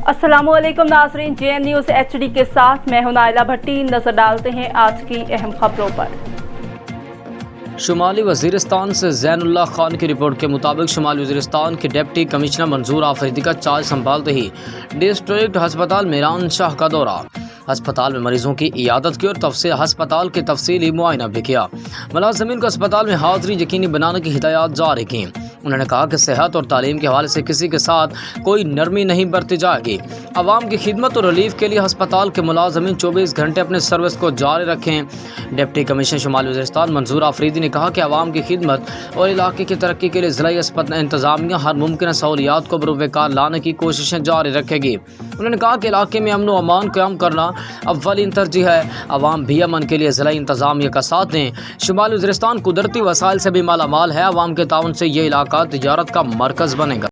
अस्सलाम वालेकुम नाज़रीन, JN न्यूज़ HD के साथ मैं हूं नाइला भट्टी। नजर डालते हैं आज की अहम खबरों पर। शुमाली वज़ीरिस्तान से ज़ैनुल्लाह खान की रिपोर्ट के मुताबिक शुमाली वज़ीरिस्तान के डिप्टी कमिश्नर मंजूर आफरीदी का चार्ज संभालते ही डिस्ट्रिक्ट हस्पताल मीरान शाह का दौरा। अस्पताल में मरीजों की इयादत की और अस्पताल के तफसीली मुआयना भी किया। मुलाज़िमीन को अस्पताल में हाज़री यकीनी बनाने की हिदायत जारी की। उन्होंने कहा कि सेहत और तालीम के हवाले से किसी के साथ कोई नरमी नहीं बरती जाएगी। आवाम की खिदमत और रिलीफ के लिए अस्पताल के मुलाज़िमीन 24 घंटे अपने सर्विस को जारी रखें। डिप्टी कमिश्नर शुमाली वज़ीरिस्तान मंजूर आफरीदी ने कहा कि आवाम की खिदमत और इलाके की तरक्की के लिए ज़िला अस्पताल इंतज़ामिया हर मुमकिन सहूलियात को बरूकार लाने की कोशिशें जारी रखेगी। उन्होंने कहा कि इलाके में अमन व अमान क़याम करना अव्वलीन तरजीह है। आवाम भी अमन के लिए ज़िला इंतज़ामिया का साथ दें। शुमाली वज़ीरिस्तान कुदरती वसाइल से भी माला माल है। आवाम के ताउन से ये इलाका तिजारत का मरकज़ बनेगा।